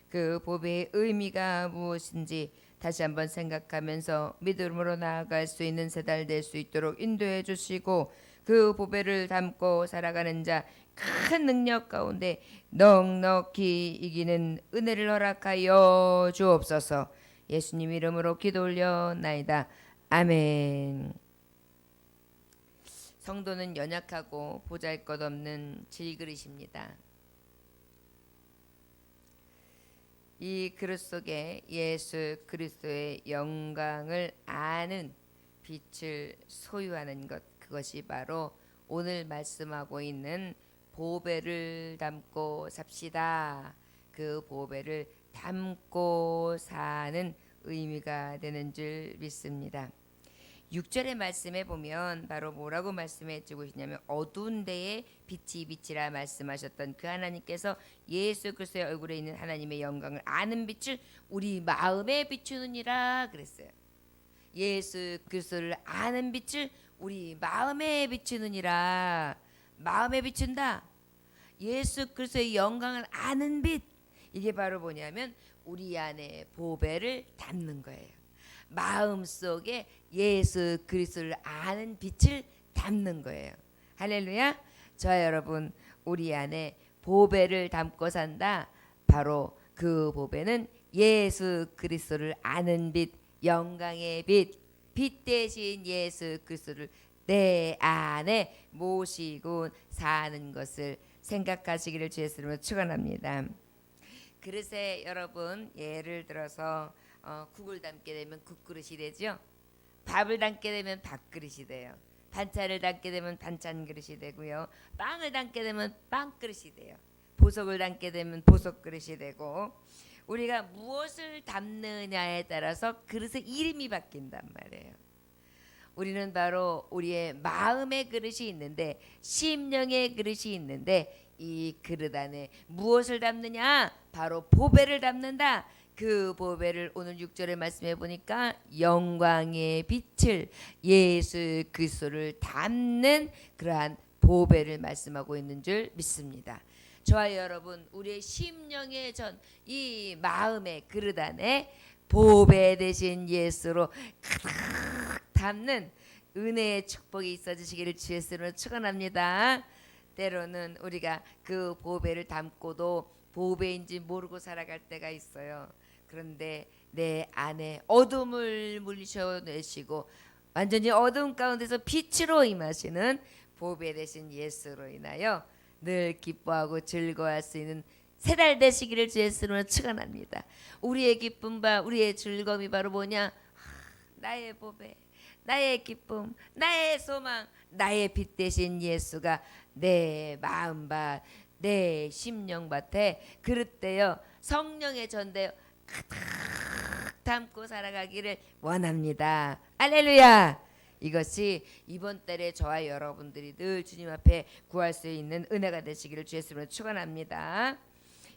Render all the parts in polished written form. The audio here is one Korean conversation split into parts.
그 보배의 의미가 무엇인지 다시 한번 생각하면서 믿음으로 나아갈 수 있는 세 달 될 수 있도록 인도해 주시고, 그 보배를 담고 살아가는 자 큰 능력 가운데 넉넉히 이기는 은혜를 허락하여 주옵소서. 예수님 이름으로 기도 올려나이다. 아멘. 성도는 연약하고 보잘것없는 질그릇입니다. 이 그릇 속에 예수 그리스도의 영광을 아는 빛을 소유하는 것, 그것이 바로 오늘 말씀하고 있는 보배를 담고 삽시다. 그 보배를 담고 사는 의미가 되는 줄 믿습니다. 6절의 말씀에 보면 바로 뭐라고 말씀해 주고 있냐면, 어두운 데에 빛이 빛이라 말씀하셨던 그 하나님께서 예수 그리스도의 얼굴에 있는 하나님의 영광을 아는 빛을 우리 마음에 비추느니라 그랬어요. 예수 그리스도를 아는 빛을 우리 마음에 비추느니라. 마음에 비춘다. 예수 그리스도의 영광을 아는 빛. 이게 바로 뭐냐면 우리 안에 보배를 담는 거예요. 마음속에 예수 그리스도를 아는 빛을 담는 거예요. 할렐루야. 저와 여러분, 우리 안에 보배를 담고 산다. 바로 그 보배는 예수 그리스도를 아는 빛, 영광의 빛, 빛 대신 예수 그리스도를 내 안에 모시고 사는 것을 생각하시기를 주의 이름으로 축원합니다. 그릇에 여러분, 예를 들어서 국을 담게 되면 국그릇이 되죠. 밥을 담게 되면 밥그릇이 돼요. 반찬을 담게 되면 반찬 그릇이 되고요. 빵을 담게 되면 빵 그릇이 돼요. 보석을 담게 되면 보석 그릇이 되고, 우리가 무엇을 담느냐에 따라서 그릇의 이름이 바뀐단 말이에요. 우리는 바로 우리의 마음의 그릇이 있는데, 심령의 그릇이 있는데, 이 그릇 안에 무엇을 담느냐? 바로 보배를 담는다. 그 보배를 오늘 6절에 말씀해 보니까 영광의 빛을, 예수 그리스도를 담는 그러한 보배를 말씀하고 있는 줄 믿습니다. 저와 여러분, 우리의 심령의 전, 이 마음의 그릇 안에 보배 대신 예수로 가득 담는 은혜의 축복이 있어지시기를 주의 이름으로 축원합니다. 때로는 우리가 그 보배를 담고도 보배인지 모르고 살아갈 때가 있어요. 그런데 내 안에 어둠을 물리쳐내시고 완전히 어둠 가운데서 빛으로 임하시는 보배 되신 예수로 인하여 늘 기뻐하고 즐거워할 수 있는 세 달 되시기를 주의 이름으로 축원합니다. 우리의 기쁨과 우리의 즐거움이 바로 뭐냐? 나의 보배, 나의 기쁨, 나의 소망, 나의 빛 되신 예수가 내 마음밭, 내 심령밭에 그릇되어 성령의 전대여 가득 담고 살아가기를 원합니다. 할렐루야. 이것이 이번 달에 저와 여러분들이 늘 주님 앞에 구할 수 있는 은혜가 되시기를 주의 이름으로 축원합니다.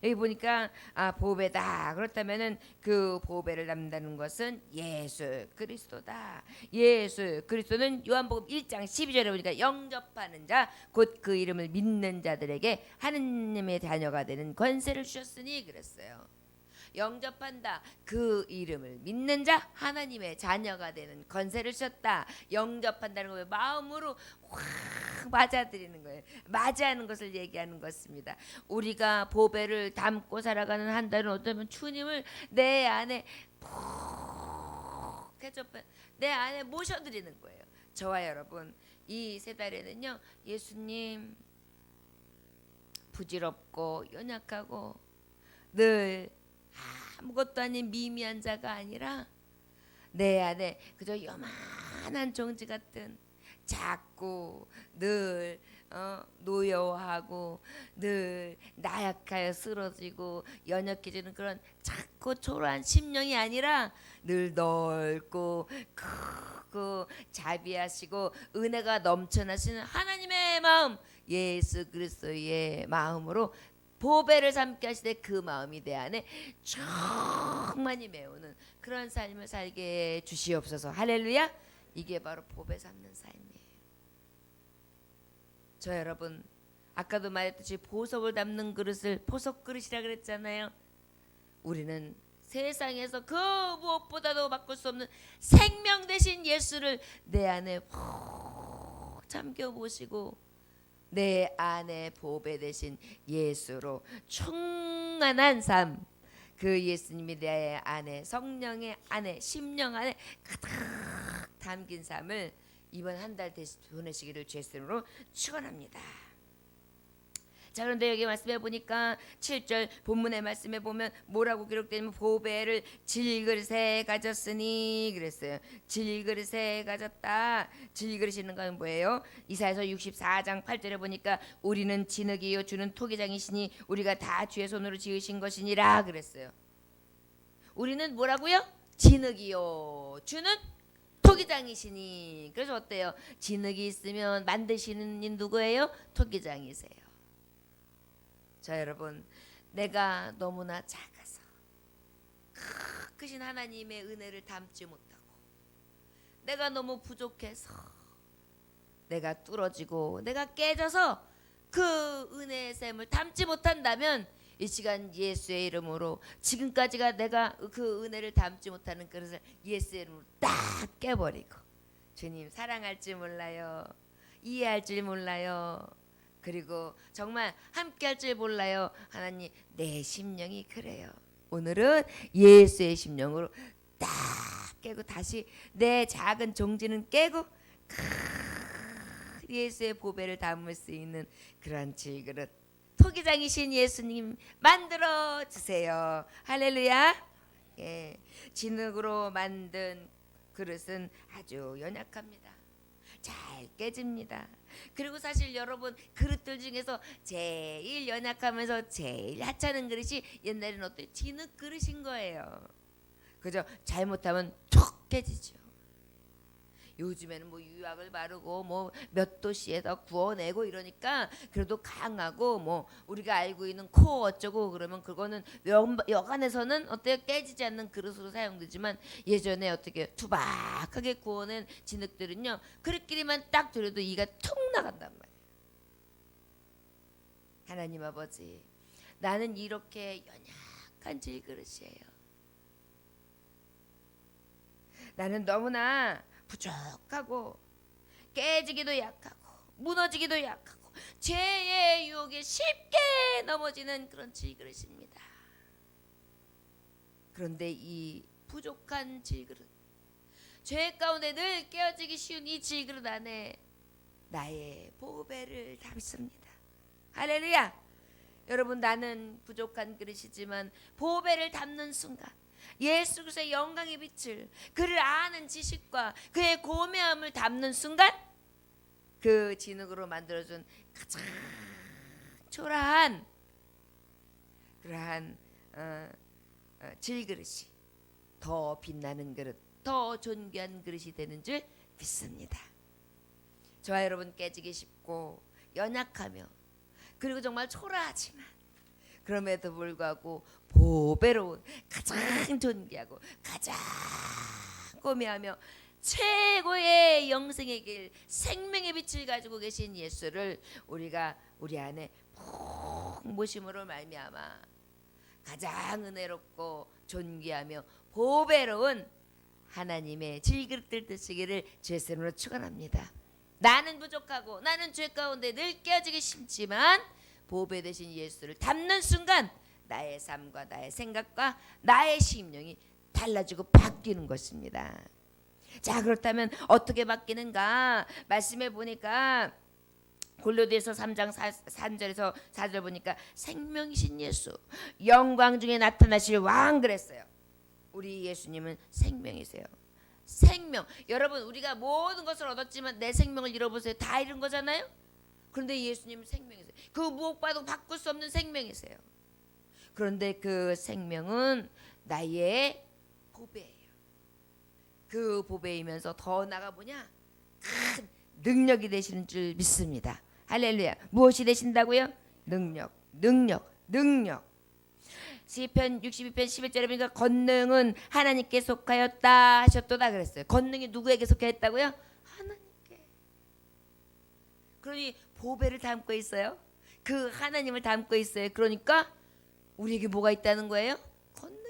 여기 보니까 보배다. 그렇다면은 그 보배를 담는다는 것은 예수 그리스도다. 예수 그리스도는 요한복음 1장 12절에 보니까 영접하는 자 곧 그 이름을 믿는 자들에게 하느님의 자녀가 되는 권세를 주셨으니 그랬어요. 영접한다. 그 이름을 믿는 자 하나님의 자녀가 되는 권세를 주셨다. 영접한다는 거예요. 마음으로 확 맞아들이는 거예요. 맞이하는 것을 얘기하는 것입니다. 우리가 보배를 담고 살아가는 한 달은 어쩌면 주님을 내 안에 푹 해접해 내 안에 모셔드리는 거예요. 저와 여러분, 이 세 달에는요, 예수님, 부질없고 연약하고 늘 아무것도 아닌 미미한 자가 아니라 내 안에 그저 요만한 종지 같은, 작고 늘 노여워하고 늘 나약하여 쓰러지고 연약해지는 그런 작고 초라한 심령이 아니라 늘 넓고 크고 자비하시고 은혜가 넘쳐나시는 하나님의 마음, 예수 그리스도의 마음으로 보배를 삼게 하시되 그 마음이 내 안에 충만히 메우는 그런 삶을 살게 주시옵소서. 할렐루야. 이게 바로 보배 삼는 삶이에요. 저 여러분, 아까도 말했듯이 보석을 담는 그릇을 보석 그릇이라 그랬잖아요. 우리는 세상에서 그 무엇보다도 바꿀 수 없는 생명 되신 예수를 내 안에 푹 잠겨 보시고 내 안에 보배 되신 예수로 충만한 삶, 그 예수님이 내 안에 성령의 안에 심령 안에 가득 담긴 삶을 이번 한 달 보내시기를 주님으로 축원합니다. 자, 그런데 여기 말씀해 보니까 7절 본문의 말씀에 보면 뭐라고 기록되냐면 보배를 질그릇에 가졌으니 그랬어요. 질그릇에 가졌다. 질그릇이는 건 뭐예요? 이사야서 64장 8절에 보니까 우리는 진흙이요 주는 토기장이시니 우리가 다 주의 손으로 지으신 것이니라 그랬어요. 우리는 뭐라고요? 진흙이요 주는 토기장이시니. 그래서 어때요? 진흙이 있으면 만드시는 이 누구예요? 토기장이세요. 자, 여러분, 내가 너무나 작아서 크신 하나님의 은혜를 담지 못하고 내가 너무 부족해서 내가 뚫어지고 내가 깨져서 그 은혜의 샘을 담지 못한다면 이 시간 예수의 이름으로 지금까지가 내가 그 은혜를 담지 못하는 그릇을 예수의 이름으로 딱 깨버리고 주님 사랑할 줄 몰라요. 이해할 줄 몰라요. 그리고 정말 함께 할 줄 몰라요. 하나님 내 심령이 그래요. 오늘은 예수의 심령으로 딱 깨고 다시 내 작은 종지는 깨고 예수의 보배를 담을 수 있는 그런 질그릇 토기장이신 예수님 만들어 주세요. 할렐루야. 예, 진흙으로 만든 그릇은 아주 연약합니다. 잘 깨집니다. 그리고 사실 여러분 그릇들 중에서 제일 연약하면서 제일 하찮은 그릇이 옛날에는 어때요? 진흙 그릇인 거예요. 그죠? 잘못하면 툭 깨지죠. 요즘에는 뭐 유약을 바르고 뭐 몇 도씨에서 구워내고 이러니까 그래도 강하고 뭐 우리가 알고 있는 코 어쩌고 그러면 그거는 여간에서는 어때요? 깨지지 않는 그릇으로 사용되지만 예전에 어떻게 투박하게 구워낸 진흙들은요 그릇끼리만 딱 들여도 이가 툭 나간단 말이에요. 하나님 아버지, 나는 이렇게 연약한 질그릇이에요. 나는 너무나 부족하고 깨지기도 약하고 무너지기도 약하고 죄의 유혹에 쉽게 넘어지는 그런 질그릇입니다. 그런데 이 부족한 질그릇, 죄 가운데 늘 깨어지기 쉬운 이 질그릇 안에 나의 보배를 담습니다. 할렐루야. 여러분, 나는 부족한 그릇이지만 보배를 담는 순간 예수 그리스도의 영광의 빛을 그를 아는 지식과 그의 고매함을 담는 순간 그 진흙으로 만들어준 가장 초라한 그러한 질그릇이 더 빛나는 그릇, 더 존귀한 그릇이 되는 줄 믿습니다. 저와 여러분 깨지기 쉽고 연약하며 그리고 정말 초라하지만 그럼에도 불구하고 보배로운 가장 존귀하고 가장 고매하며 최고의 영생의 길 생명의 빛을 가지고 계신 예수를 우리가 우리 안에 푹 모심으로 말미암아 가장 은혜롭고 존귀하며 보배로운 하나님의 질그릇들 드시기를 주의 이름으로 축원합니다. 나는 부족하고 나는 죄 가운데 늘 깨어지기 쉽지만 보배 되신 예수를 담는 순간 나의 삶과 나의 생각과 나의 심령이 달라지고 바뀌는 것입니다. 자, 그렇다면 어떻게 바뀌는가? 말씀해 보니까 골로새서 3장 3절에서 4절 보니까 생명이신 예수, 영광 중에 나타나실 왕 그랬어요. 우리 예수님은 생명이세요. 생명. 여러분, 우리가 모든 것을 얻었지만 내 생명을 잃어보세요. 다 잃은 거잖아요. 그런데 예수님은 생명이세요. 그 무엇과도 바꿀 수 없는 생명이세요. 그런데 그 생명은 나의 보배예요. 그 보배이면서 더 나가 뭐냐? 큰 능력이 되시는 줄 믿습니다. 할렐루야. 무엇이 되신다고요? 능력. 시편 62편 11절에 보니까 권능은 하나님께 속하였다 하셨도다 그랬어요. 권능이 누구에게 속하였다고요? 하나님께. 그러니 보배를 담고 있어요. 그 하나님을 담고 있어요. 그러니까 우리에게 뭐가 있다는 거예요? 권능.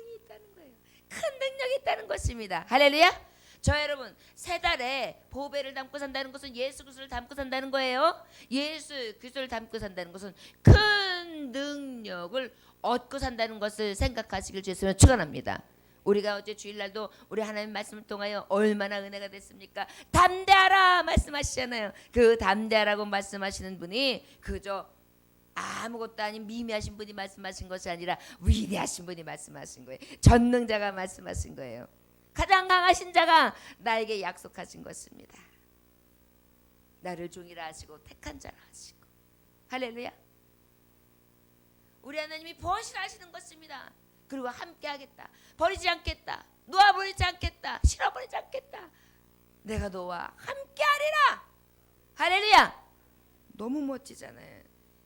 능력이 있다는 것입니다. 할렐루야. 저 여러분, 세 달에 보배를 담고 산다는 것은 예수 그리스도를 담고 산다는 거예요. 예수 그리스도를 담고 산다는 것은 큰 능력을 얻고 산다는 것을 생각하시길 주였으면 축원합니다. 우리가 어제 주일날도 우리 하나님 말씀을 통하여 얼마나 은혜가 됐습니까? 담대하라 말씀하시잖아요. 그 담대하라고 말씀하시는 분이 그저 아무것도 아닌 미미하신 분이 말씀하신 것이 아니라 위대하신 분이 말씀하신 거예요. 전능자가 말씀하신 거예요. 가장 강하신 자가 나에게 약속하신 것입니다. 나를 종이라 하시고 택한 자라 하시고. 할렐루야. 우리 하나님이 부어시라하시는 것입니다. 그리고 함께 하겠다. 버리지 않겠다. 놓아버리지 않겠다. 실어버리지 않겠다. 내가 너와 함께 하리라. 할렐루야. 너무 멋지잖아요.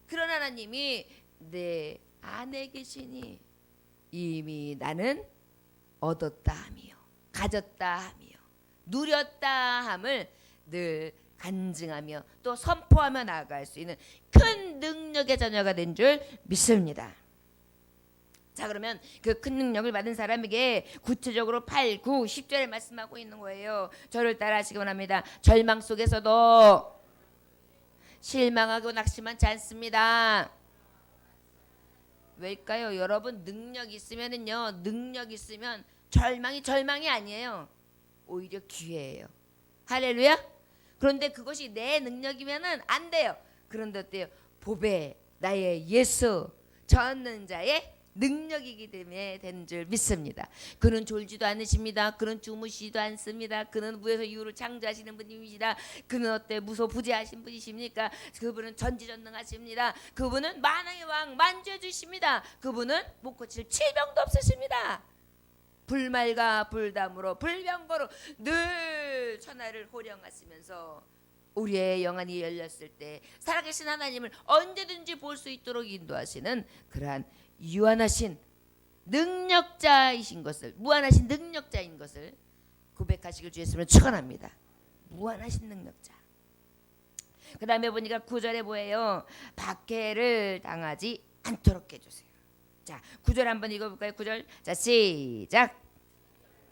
그런 하나님이 내 안에 계시니 이미 나는 얻었다 하며 가졌다 하며 누렸다 함을 늘 간증하며 또 선포하며 나아갈 수 있는 큰 능력의 자녀가 된 줄 믿습니다. 자, 그러면 그 큰 능력을 받은 사람에게 구체적으로 8, 9, 10절에 말씀하고 있는 거예요. 저를 따라 하시기 원합니다. 절망 속에서도 실망하고 낙심하지 않습니다. 왜일까요? 여러분, 능력 있으면은요, 능력 있으면 절망이 아니에요. 오히려 기회예요. 할렐루야. 그런데 그것이 내 능력이면은 안 돼요. 그런데 어때요? 보배, 나의 예수 전능자의 능력이기 때문에 된 줄 믿습니다. 그는 졸지도 않으십니다. 그는 주무시지도 않습니다. 그는 무에서 이유를 창조하시는 분이십니다. 그는 어때 무소부재하신 분이십니까? 그분은 전지전능하십니다. 그분은 만왕의 왕 만주해 주십니다. 그분은 못 고칠 질병도 없으십니다. 불말과 불담으로 불병거로 늘 천하를 호령하시면서 우리의 영안이 열렸을 때 살아계신 하나님을 언제든지 볼 수 있도록 인도하시는 그러한 유한하신 능력자이신 것을, 무한하신 능력자인 것을 고백하시길 주였으면 축원합니다. 무한하신 능력자. 그 다음에 보니까 9절에 뭐예요? 박해를 당하지 않도록 해주세요. 자, 9절 한번 읽어볼까요? 9절. 자, 시작.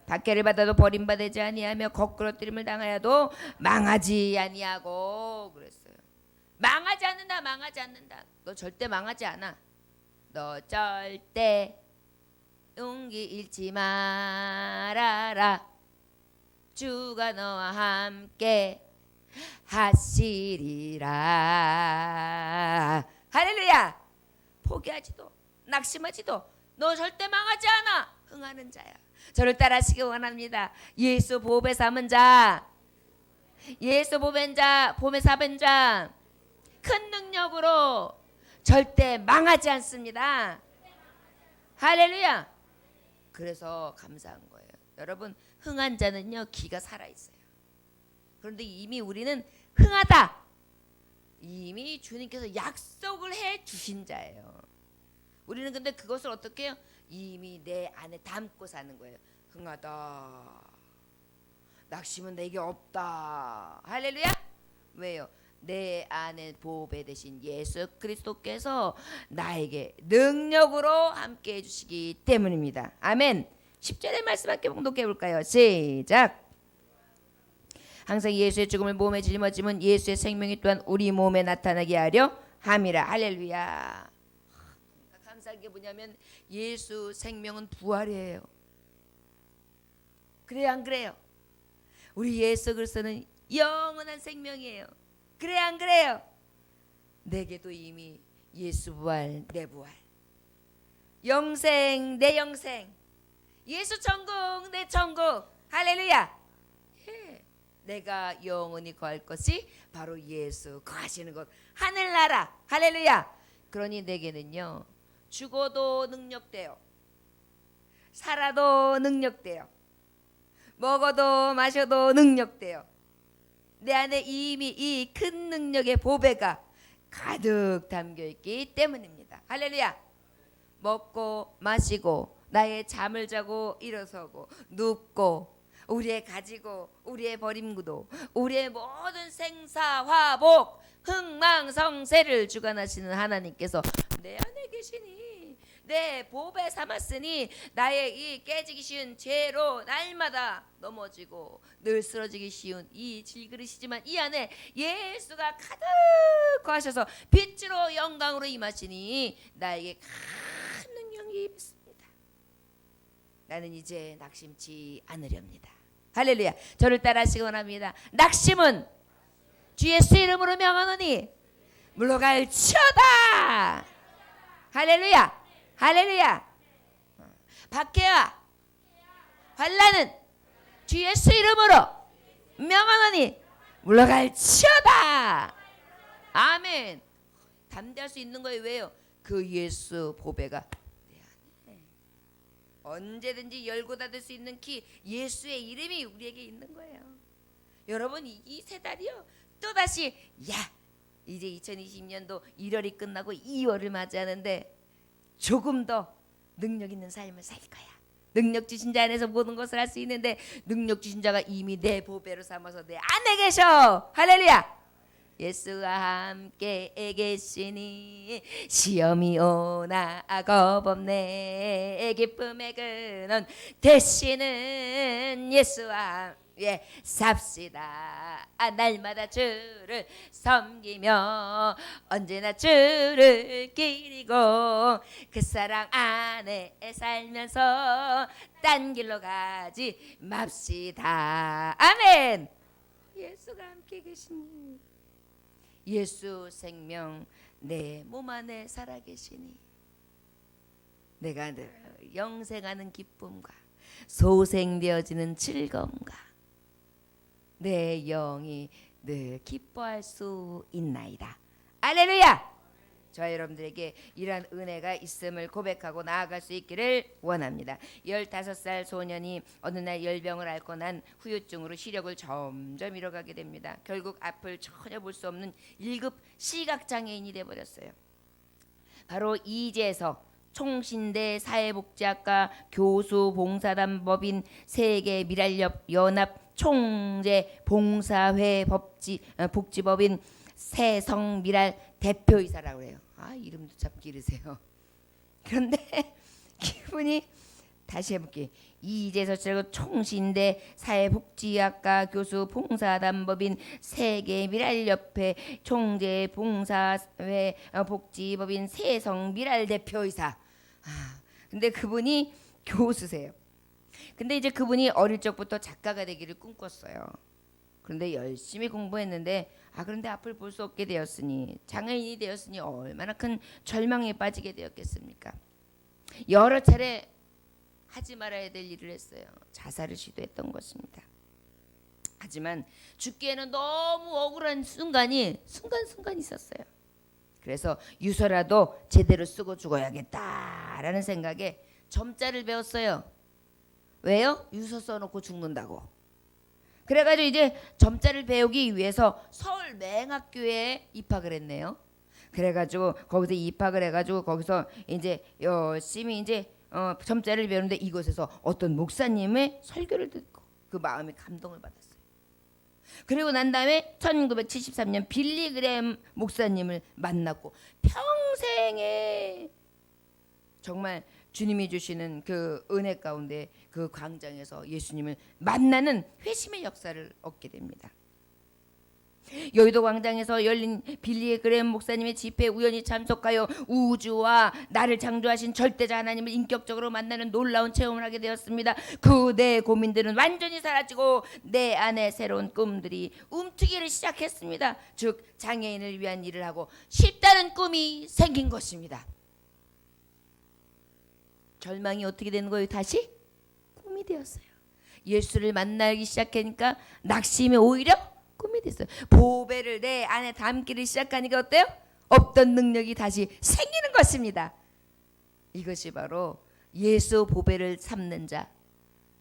박해를 받아도 버림받지 아니하며 거꾸러뜨림을 당하여도 망하지 아니하고 그랬어요. 망하지 않는다. 망하지 않는다. 너 절대 망하지 않아. 너 절대 용기 잃지 말아라. 주가 너와 함께 하시리라. 할렐루야. 포기하지도 낙심하지도 너 절대 망하지 않아. 흥하는 자야. 저를 따라하시기 원합니다. 예수 보배 삼은 자, 예수 보배인 자, 보배 삼은 자, 큰 능력으로 절대 망하지 않습니다. 할렐루야. 그래서 감사한 거예요. 여러분, 흥한 자는요 기가 살아있어요. 그런데 이미 우리는 흥하다, 이미 주님께서 약속을 해 주신 자예요. 우리는 근데 그것을 어떻게 해요? 이미 내 안에 담고 사는 거예요. 흥하다, 낙심은 내게 없다. 할렐루야. 왜요? 내 안에 보배 되신 예수 그리스도께서 나에게 능력으로 함께 해주시기 때문입니다. 아멘. 10절의 말씀 함께 봉독해 볼까요? 시작. 항상 예수의 죽음을 몸에 짊어짐은 예수의 생명이 또한 우리 몸에 나타나게 하려 함이라. 할렐루야. 감사한 게 뭐냐면 예수 생명은 부활이에요. 그래요, 안 그래요? 우리 예수 그리스도는 영원한 생명이에요. 그래, 안 그래요? 내게도 이미 예수 부활, 내 부활, 영생, 내 영생, 예수 천국, 내 천국. 할렐루야. 예. 내가 영원히 거할 것이 바로 예수 거하시는 곳, 하늘나라. 할렐루야. 그러니 내게는요 죽어도 능력돼요, 살아도 능력돼요, 먹어도 마셔도 능력돼요. 내 안에 이미 이 큰 능력의 보배가 가득 담겨있기 때문입니다. 할렐루야. 먹고 마시고 나의 잠을 자고 일어서고 눕고 우리의 가지고 우리의 버림구도 우리의 모든 생사화복 흥망성쇠를 주관하시는 하나님께서 내 안에 계시니 내 보배 삼았으니 나의 이 깨지기 쉬운 죄로 날마다 넘어지고 늘 쓰러지기 쉬운 이 질그릇이지만 이 안에 예수가 가득 거하셔서 빛으로 영광으로 임하시니 나에게 큰 능력이 있습니다. 나는 이제 낙심치 않으렵니다. 할렐루야. 저를 따라하시기 원합니다. 낙심은 주 예수 이름으로 명하노니 물러갈지어다. 할렐루야. 할렐루야. 박해와 환난은 주 예수 이름으로 명하노니 물러갈지어다. 아멘. 담대할 수 있는 거예요. 왜요? 그 예수 보배가 내 안에 언제든지 열고 닫을 수 있는 키, 예수의 이름이 우리에게 있는 거예요. 여러분, 이 세 달이요 또다시 이제 2020년도 1월이 끝나고 2월을 맞이하는데 조금 더 능력 있는 삶을 살 거야. 능력 주신 자 안에서 모든 것을 할 수 있는데 능력 주신 자가 이미 내 보배로 삼아서 내 안에 계셔. 할렐루야. 예수와 함께 계시니 시험이 오나 겁없네. 기쁨의 근원 되시는 예수와 삽시다. 날마다 주를 섬기며 언제나 주를 기리고 그 사랑 안에 살면서 딴 길로 가지 맙시다. 아멘. 예수가 함께 계시니 예수 생명 내 몸 안에 살아계시니 내가 늘 영생하는 기쁨과 소생되어지는 즐거움과 내 영이 늘 기뻐할 수 있나이다. 할렐루야. 저와 여러분들에게 이러한 은혜가 있음을 고백하고 나아갈 수 있기를 원합니다. 15살 소년이 어느 날 열병을 앓고 난 후유증으로 시력을 점점 잃어가게 됩니다. 결국 앞을 전혀 볼 수 없는 1급 시각장애인이 되어버렸어요. 바로 이재석 총신대 사회복지학과 교수 봉사단법인 세계 미랄연합 총재 봉사회 복지법인 새성미랄 대표이사라고 해요. 이름도 참 기르세요. 그런데 기분이 다시 해볼게요. 이재석 총신대 사회복지학과 교수 봉사단법인 세계미랄협회 총재 봉사회 복지법인 새성미랄 대표이사. 근데 그분이 교수세요. 근데 이제 그분이 어릴 적부터 작가가 되기를 꿈꿨어요. 그런데 열심히 공부했는데 그런데 앞을 볼 수 없게 되었으니 장애인이 되었으니 얼마나 큰 절망에 빠지게 되었겠습니까? 여러 차례 하지 말아야 될 일을 했어요. 자살을 시도했던 것입니다. 하지만 죽기에는 너무 억울한 순간이 순간 있었어요. 그래서 유서라도 제대로 쓰고 죽어야겠다라는 생각에 점자를 배웠어요. 왜요? 유서 써놓고 죽는다고. 그래가지고 이제 점자를 배우기 위해서 서울 맹학교에 입학을 했네요. 그래가지고 거기서 입학을 해가지고 거기서 이제 열심히 이제 점자를 배우는데 이곳에서 어떤 목사님의 설교를 듣고 그 마음이 감동을 받았어요. 그리고 난 다음에 1973년 빌리그램 목사님을 만났고 평생에 정말 주님이 주시는 그 은혜 가운데 그 광장에서 예수님을 만나는 회심의 역사를 얻게 됩니다. 여의도 광장에서 열린 빌리 그램 목사님의 집회에 우연히 참석하여 우주와 나를 창조하신 절대자 하나님을 인격적으로 만나는 놀라운 체험을 하게 되었습니다. 그 내 고민들은 완전히 사라지고 내 안에 새로운 꿈들이 움트기를 시작했습니다. 즉 장애인을 위한 일을 하고 싶다는 꿈이 생긴 것입니다. 절망이 어떻게 되는 거예요? 다시 꿈이 되었어요. 예수를 만나기 시작하니까 낙심이 오히려 꿈이 됐어요. 보배를 내 안에 담기를 시작하니까 어때요? 없던 능력이 다시 생기는 것입니다. 이것이 바로 예수 보배를 삼는 자.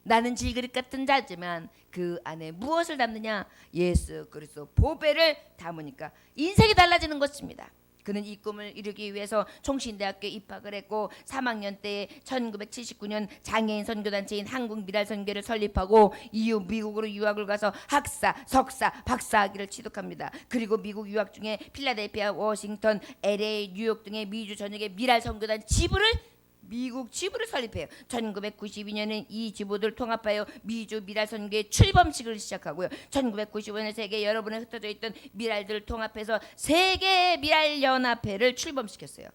나는 질그릇 같은 자지만 그 안에 무엇을 담느냐? 예수 그리스도 보배를 담으니까 인생이 달라지는 것입니다. 그는 이 꿈을 이루기 위해서 총신대학교에 입학을 했고 3학년 때에 1979년 장애인 선교단체인 한국미랄선교를 설립하고 이후 미국으로 유학을 가서 학사, 석사, 박사학위를 취득합니다. 그리고 미국 유학 중에 필라델피아, 워싱턴, LA, 뉴욕 등의 미주 전역의 미랄선교단 지부를 미국 지부를 설립해요. 1992년에 이 지부들 통합하여 미주 미랄 선교의 출범식을 시작하고요. 1995년에 세계 여러 분에 흩어져 있던 미랄들을 통합해서 세계 미랄 연합회를 출범시켰어요.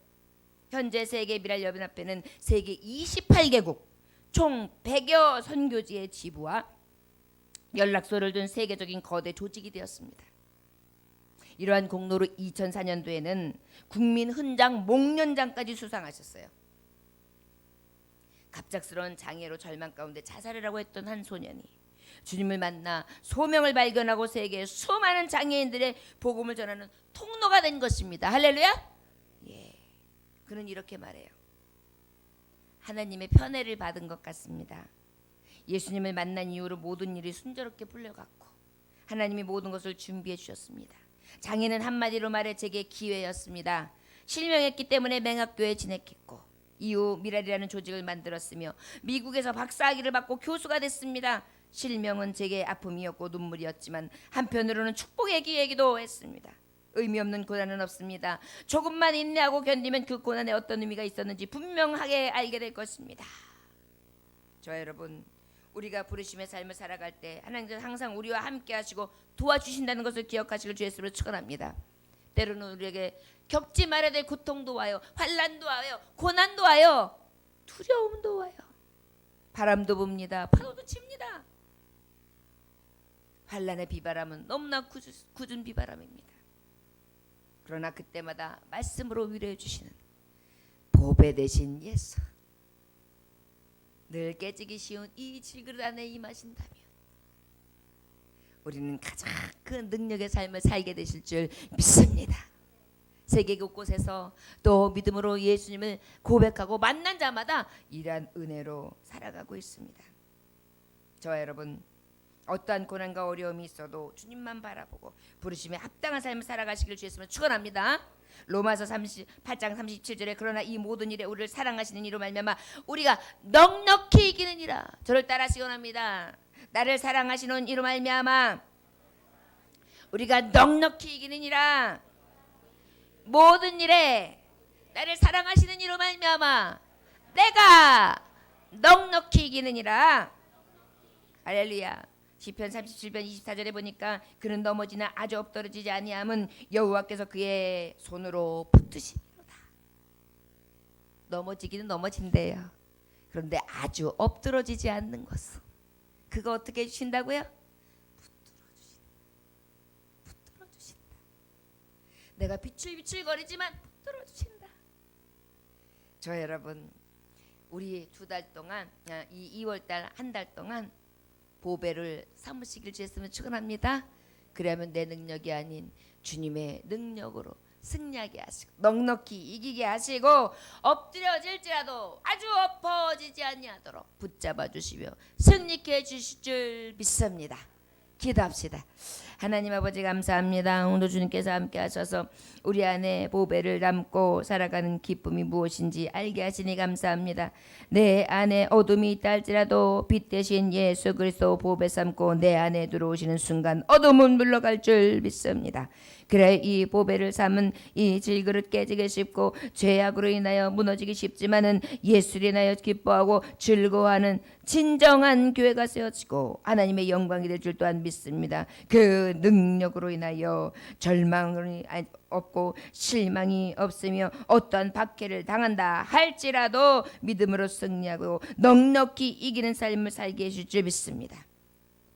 현재 세계 미랄 연합회는 세계 28개국 총 100여 선교지의 지부와 연락소를 둔 세계적인 거대 조직이 되었습니다. 이러한 공로로 2004년도에는 국민 훈장 목련장까지 수상하셨어요. 갑작스러운 장애로 절망 가운데 자살을 하고 했던 한 소년이 주님을 만나 소명을 발견하고 세계의 수많은 장애인들의 복음을 전하는 통로가 된 것입니다. 할렐루야. 예, 그는 이렇게 말해요. 하나님의 편애를 받은 것 같습니다. 예수님을 만난 이후로 모든 일이 순조롭게 풀려갔고 하나님이 모든 것을 준비해 주셨습니다. 장애는 한마디로 말해 제게 기회였습니다. 실명했기 때문에 맹학교에 진학했고 이후 미랄이라는 조직을 만들었으며 미국에서 박사학위를 받고 교수가 됐습니다. 실명은 제게 아픔이었고 눈물이었지만 한편으로는 축복의 기회이기도 했습니다. 의미 없는 고난은 없습니다. 조금만 인내하고 견디면 그 고난에 어떤 의미가 있었는지 분명하게 알게 될 것입니다. 저 여러분, 우리가 부르심의 삶을 살아갈 때 하나님께서 항상 우리와 함께 하시고 도와주신다는 것을 기억하시길 주 예수로 축원합니다. 때로는 우리에게 겪지 말아야 될 고통도 와요. 환난도 와요. 고난도 와요. 두려움도 와요. 바람도 붑니다. 파도도 칩니다. 환난의 비바람은 너무나 굳은 비바람입니다. 그러나 그때마다 말씀으로 위로해 주시는 보배 되신 예수, 늘 깨지기 쉬운 이 질그릇 안에 임하신다면 우리는 가장 큰 능력의 삶을 살게 되실 줄 믿습니다. 세계 곳곳에서 또 믿음으로 예수님을 고백하고 만난 자마다 이러한 은혜로 살아가고 있습니다. 저와 여러분, 어떠한 고난과 어려움이 있어도 주님만 바라보고 부르심에 합당한 삶을 살아가시길 주 예수님을 축원합니다. 로마서 8장 37절에 그러나 이 모든 일에 우리를 사랑하시는 이로 말미암아 우리가 넉넉히 이기느니라. 저를 따라 시원합니다. 나를 사랑하시는 이로 말미암아 우리가 넉넉히 이기느니라. 모든 일에 나를 사랑하시는 이로 말미암아 내가 넉넉히 이기느니라. 할렐루야. 시편 37편 24절에 보니까 그는 넘어지나 아주 엎드러지지 아니함은 여호와께서 그의 손으로 붙드시리로다. 넘어지기는 넘어진대요. 그런데 아주 엎드러지지 않는 것은 그거 어떻게 해주신다고요? 붙들어주신다. 내가 비출비출거리지만 붙들어주신다. 저 여러분, 우리 2달 동안 이 2월달 1달 동안 보배를 삼으시길 주 예수님을 축원합니다. 그러면 내 능력이 아닌 주님의 능력으로 승리하게 하시고 넉넉히 이기게 하시고 엎드려질지라도 아주 엎어지지 아니하도록 붙잡아 주시며 승리케 해주실 줄 믿습니다. 기도합시다. 하나님 아버지 감사합니다. 오늘 주님께서 함께 하셔서 우리 안에 보배를 담고 살아가는 기쁨이 무엇인지 알게 하시니 감사합니다. 내 안에 어둠이 있다 할지라도 빛 대신 예수 그리스도 보배 삼고 내 안에 들어오시는 순간 어둠은 물러갈 줄 믿습니다. 그래 이 보배를 삼은 이 질그릇 깨지기 쉽고 죄악으로 인하여 무너지기 쉽지만은 예수를 인하여 기뻐하고 즐거워하는 진정한 교회가 세워지고 하나님의 영광이 될 줄 또한 믿습니다. 그 능력으로 인하여 절망이 없고 실망이 없으며 어떠한 박해를 당한다 할지라도 믿음으로 승리하고 넉넉히 이기는 삶을 살게 해줄 줄 믿습니다.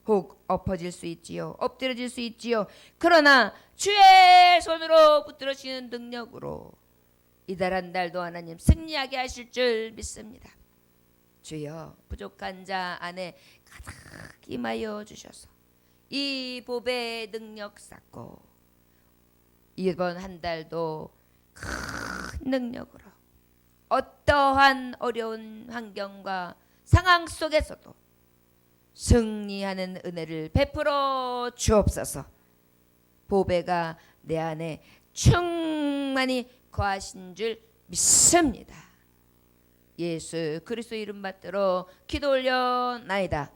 혹 엎어질 수 있지요. 엎드려질 수 있지요. 그러나 주의 손으로 붙들어주시는 능력으로 이달 한 달도 하나님 승리하게 하실 줄 믿습니다. 주여 부족한 자 안에 가득 임하여 주셔서 이 보배의 능력 쌓고 이번 한 달도 큰 능력으로 어떠한 어려운 환경과 상황 속에서도 승리하는 은혜를 베풀어 주옵소서. 보배가 내 안에 충만히 거하신 줄 믿습니다. 예수 그리스도 이름 받들어 기도 올려나이다.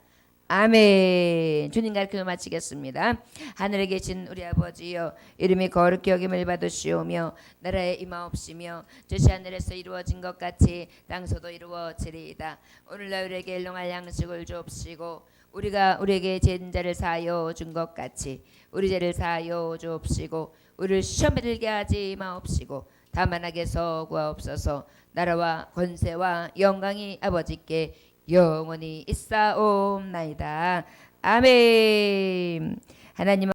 아멘. 주님 가르쳐 마치겠습니다. 하늘에 계신 우리 아버지여, 이름이 거룩히 여김을 받으시오며 나라에 임하옵시며 뜻이 하늘에서 이루어진 것 같이 땅에서도 이루어지리이다. 오늘날 우리에게 일용할 양식을 주옵시고 우리가 우리에게 죄진 자를 사하여 준 것 같이 우리 죄를 사하여 주옵시고 우리를 시험에 들게 하지 마옵시고 다만 악에서 구하옵소서. 나라와 권세와 영광이 아버지께 영원히 있사옵나이다. 아멘. 하나님